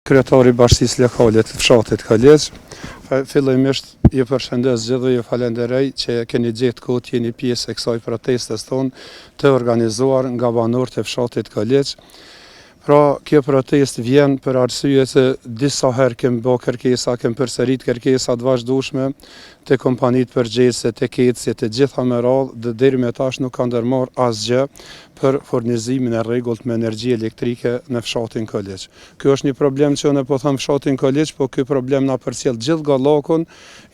Kryetari i Bashkisë Lokale të fshatit Kaleq, fillimisht ju përshëndes gjithë dhe ju falenderoj që keni gjetë kohë të jeni pjesë e kësaj protestës tonë të organizuar nga banorët e fshatit Kaleq. Pra, kjo protest vjen për arsye se disa herë kem bë kërkesa, kem përsërit kërkesa të vazhdueshme të kompanitë përgjegjëse, të KEC-it, të gjitha me radhë, dhe deri me tash nuk kanë ndërmarrë asgjë për furnizimin e rregullt me energji elektrike në fshatin Kaleq. Ky është një problem që ne po them fshatin Kaleq, po ky problem na përcjell gjithë Gallakun.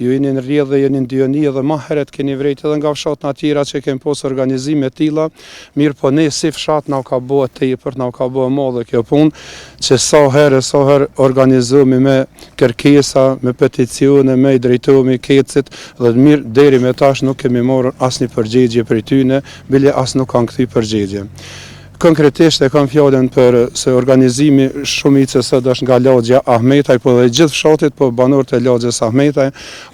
Ju jeni në rrjedhë dhe jeni në Dioni dhe më herët keni vrejt edhe nga fshatna tjera që kem pas organizime të tilla. Mirë, po ne si fshat na ka bëu tepër, na ka bëu madhe kjo punë, që sa herë organizohemi me kërkesa, me peticione, me i drejtohemi KEC-it, dhe mirë deri me tash nuk kemi marrë asnjë përgjigje prej tyne, bile as nuk kanë kthy përgjigje. Konkretisht e kam fjalën për se organizimi shumicës së është nga lagja Ahmetaj, po dhe gjithë fshatit, po banorët e lagjës Ahmetaj,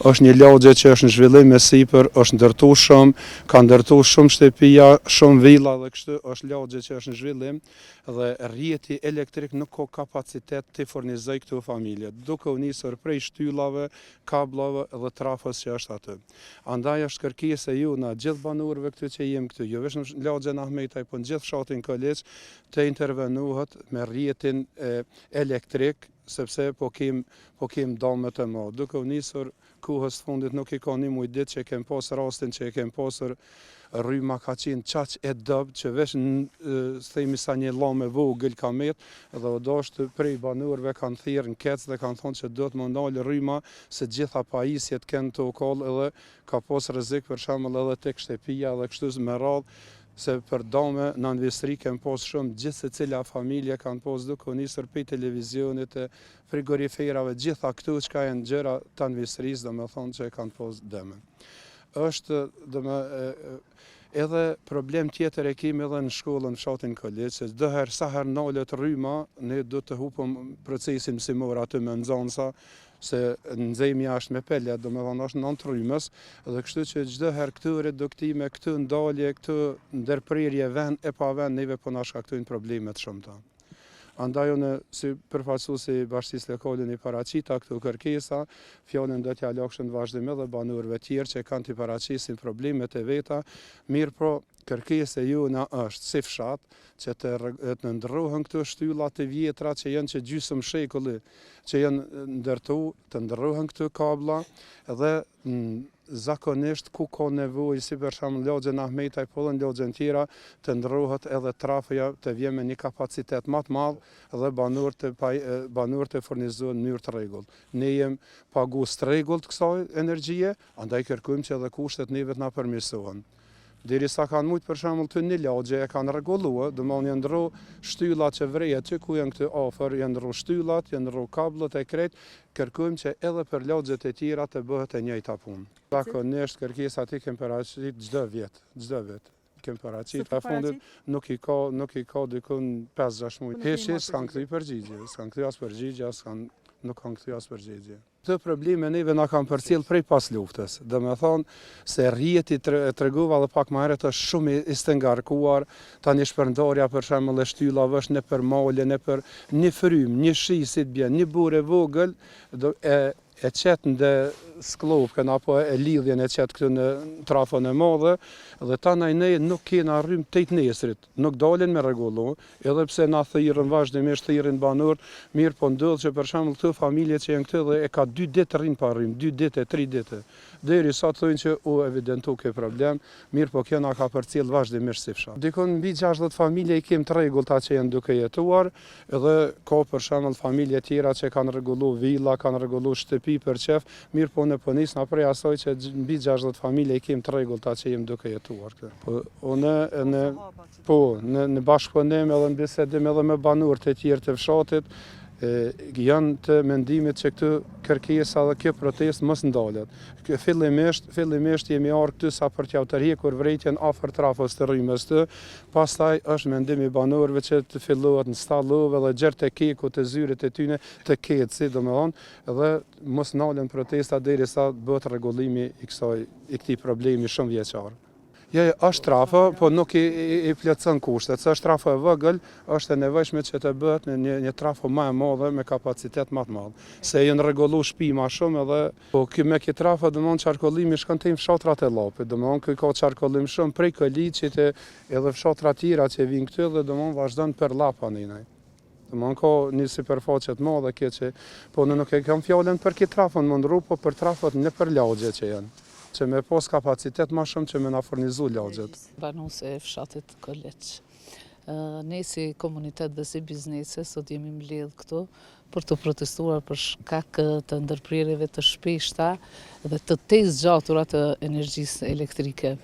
është një lagje që është në zhvillim me sipër, është ndërtuar shumë, ka ndërtuar shumë shtëpia, shumë villa dhe kështu është lagje që është në zhvillim dhe rrjeti elektrik nuk ka kapacitet të furnizoj këto familje, duke u nisur prej shtyllave, kablave dhe trafos që është aty. Andaj është kërkesa jona gjithë banorëve këtu që jem këtu, jo vetëm në lagjën Ahmetaj, po në gjithë fshatin Kaleq, të intervenohet me rrjetin elektrik, sepse po kem dame të madhe. Duke u nisur kohës fundit nuk i ka një muj ditë që kem pas rastin që kem pasur rryma ka qenë qaq e dobët që veç themi sa një llame vogël ka met dhe odashtë prej banorëve kanë thirrë në KEC dhe kanë thonë që do të më ndalë rryma se gjitha pajisjet kanë të ukall edhe ka pas rrezik për shembull edhe tek shtëpia dhe kështu me radhë. Se për dame në investri kem pas shumë, gjithë se cila familje kanë pas duke u nisur prej televizionit, frigoriferave, gjitha këtu që ka janë gjëra të investrisë, dhe me thonë që kanë pas dëme. Është edhe problem tjetër e kemi edhe në shkollën fshatin Kaleq, që çdo herë sa herë nalet rryma, ne do të hupëm procesin mësimor aty me nxënësa, se nxejmë jashtë me pelet, do me thonë është nën rrymës, dhe kështu që çdo herë këtu reduktime, këtu ndalje, këtu ndërprerje vend e pa vend, neve po na shkaktojnë probleme të shumta. Andaj unë si përfaqësuesi i Bashkisë Lokale i paraqita këto kërkesa, fjalën do t'ja lagshëm vazhdim edhe banorëve tjerë që kanë të paraqisin problemet e veta, mirë po kërkesa jona është si fshat që të ndërrohen këto shtylla të vjetra që janë që gjysmë shekulli, që janë ndërtu, të ndërrohen këto kabla dhe zakonisht ku ka nevojë, si për shembull lagjën Ahmetaj, po edhe lagjën tjera, të ndërrohet edhe trafoja të vjen me një kapacitet më të madh dhe banorët e furnizohen në mënyrë të rregullt. Ne jem pagues të rregullt kësaj energjie, andaj kërkojmë që edhe kushtet neve të na përmirësohen. Derisa kanë mujt për shembull të një lagje e kanë rregulluar, do të janë ndërru shtyllat që vrejet që ku janë këtu afër, janë ndërru shtyllat, janë ndërru kabllat e krejt, kërkojmë që edhe për lagjet e tjera të bëhet e njëjta punë. Zakonisht kërkesat i kem paraqit çdo vit. Kem paraqit, pa fundit nuk i ka dikun 5-6 muaj. Heshi s'kan kthy përgjigje, nuk kanë kthy as përgjigje. Këtë probleme neve na kanë përcjell prej pas luftës. Do me thonë se rrjeti tregova edhe pak më herët është shumë i ngarkuar, tani shpërndarja për shembull e shtyllave është nëpër male, nëpër një frym, një shi si të bjen, një burë vogël e qet në sklopkën apo e lidhjen e qet këtu në trafon e madhe dhe tanaj ne nuk kena rrym tejt nesrit, nuk dalin me rregullu, edhe pse na thirrën vazhdimisht banorët, mirë po ndodh që për shembull këto familje që janë këtu dhe e ka 2 ditë rrin pa rrym, 2 ditë, 3 ditë. Derisa thonë që u evidentu ke problem, mirë po kjo na ka përcjell vazhdimisht si fshat. Dikon mbi 60 familje i kem të rregullta që janë duke jetuar, edhe ka për shembull familje tjera që kanë rregullu villa, kanë rregullu shtëpi për qef, mirë po ne po nisna prej asaj që mbi 60 familje i kem të rregullta që jem duke jetuar këtu. Po në bashkëpunim edhe në bisedim edhe me banorët e tjerë të fshatit, janë të mendimit që këtë kërkesa dhe kjo protest mos ndalet. Fillimisht jemi ardhur këtu sa për t'ja tërhequr vrejtjen afër trafos të rrymës të, pastaj është mendim i banorëve që të fillohet në stallove dhe gjerë të keku të zyrit e tyne të KEC-it, domethënë, dhe mos ndalen protesta derisa bëhet rregullimi i këtij problemi shumë vjeçar. Ja, është trafo, po nuk i plotëson kushtet. Se është trafo e vogël, është e nevojshme që të bëhet në një trafo më e madhe me kapacitet më të madh. Se janë rregullu shtëpi më shumë edhe po ky me këtë trafo domthon qarkullimi shkon te fshatrat e Llapit. Domthon ky ka qarkullim shumë prej Koliçit edhe fshatra tjera që vijnë këtu dhe domthon vazhdon për Llapa ninaj. Domthon ka një sipërfaqe të madhe kjo që po në nuk e kam fjalën për këtë trafon më ndru, po për trafot nëpër lagje që janë. Që me pos kapacitet ma shumë që me na furnizu lagjet. Banuese e fshatit Koliç. Ne si komunitet dhe si biznese sot jemi mbledh këtu për të protestuar për shkak të ndërprerjeve të shpeshta dhe të tezgjatura të energjisë elektrike.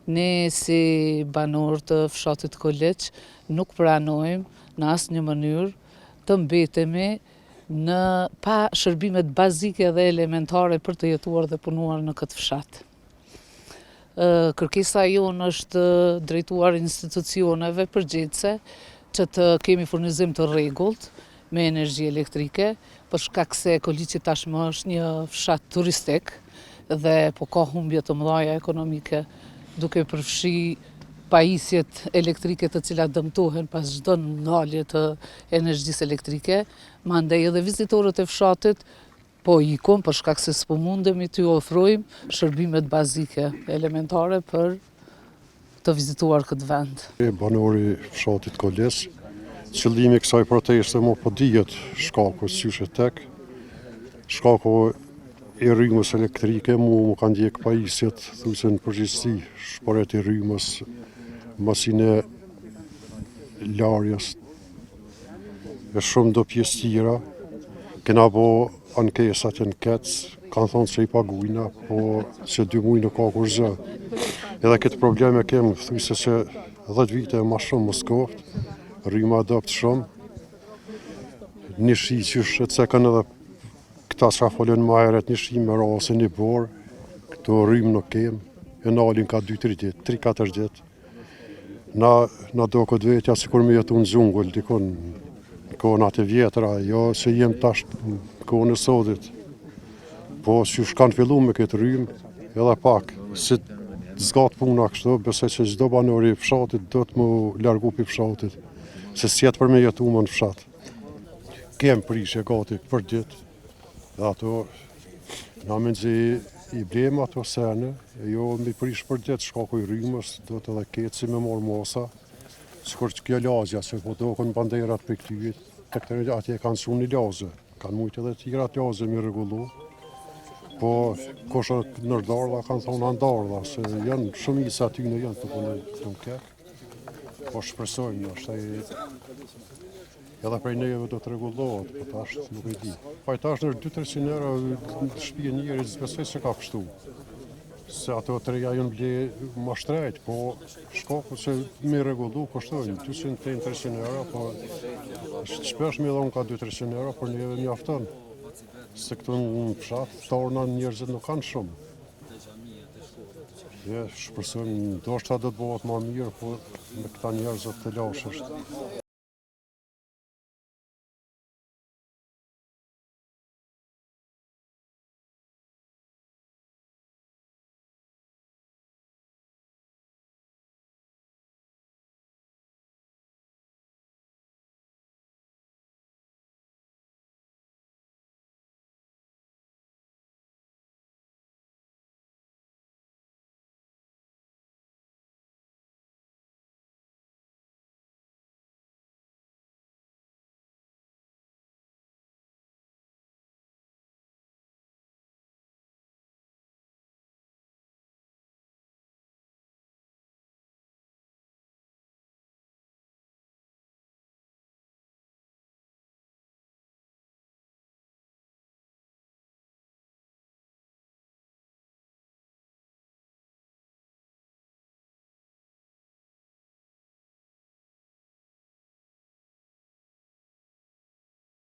Ne si banor të fshatit Koliç nuk pranojmë në asnjë mënyrë të mbetemi në pa shërbimet bazike dhe elementare për të jetuar dhe punuar në këtë fshat. Kërkesa jonë është drejtuar institucioneve përgjithëse që të kemi furnizim të rregullt me energji elektrike, për shkak se Koliçi tashmë është një fshat turistik dhe po ka humbje të mëdha ekonomike duke përfshi pajisjet elektrike të cilat dëmtohen pas çdo ndalje të energjisë elektrike, mandej edhe vizitorët e fshatit po ikun për shkak se s'po mundemi t'ju ofrojmë shërbimet bazike elementare për të vizituar këtë vend. Banori fshatit Koliç, qëllimi i kësaj proteste më po dihet shkaku sysh e tek. Shkaku i rrymës elektrike mu kanë ndjek pajisjet, thujse në përgjithësi shparet i rrymës, masinë larjes e shumë do pjesë tjera. Kena bo ankesat e në kec, kanë thonë se i pagujna, po se 2 muaj nuk ka kur zë. Edhe këtë probleme kemë, thujse se 10 vite e ma shumë mos koft, rryma adopt shumë. Një shi që shëtë kanë edhe këta që folën ma heret, një shi me rase një borë, këto rrymë nuk kemë, e nalin ka 2-3 ditë, 3-4 ditë. Na do këtë vetja si kur me jetu në xhungull, dikon në kohën atë vjetra, jo se jem tash në kohën e sotit. Po që kanë fillu me këtë rrymë, edhe pak, si zgatë puna kështu, besoj që çdo banori i fshatit do të mu largu pi fshatit, se s'jetë për me jetu më në fshat. Kem prishje gati për ditë, dhe ato na menxi i blem ato sene, jo mi prish për ditë shkaku i rrymës, do të edhe keci me marr mosa, sikur që kjo lagja, se po dokon banderat për këtyjit, të këtëre atje kanë shumë një lazë, kanë mujtë edhe tjera të lazë mi regullu, po koshat nërdardha kanë thonë andardha, se janë shumë isa aty në janë të punë të në kek, po shpresojmë, është edhe prej neve do të regullohet, po tash nuk e di. Pa tash në 200-300 euro në shtëpi njëri zbesoj se ka kështu. Se ato treja janë ble ma shtrejt, po shkaku se me regullu kushtojnë 200-300 euro, po shpesh me dhonë ka 200-300 euro, por neve mjafton. Se këtu në fshat, tarna njerëzit nuk kanë shumë. Shpresojmë, ndoshta do të bëhet ma mirë, po me këta njerëzit të lashësht.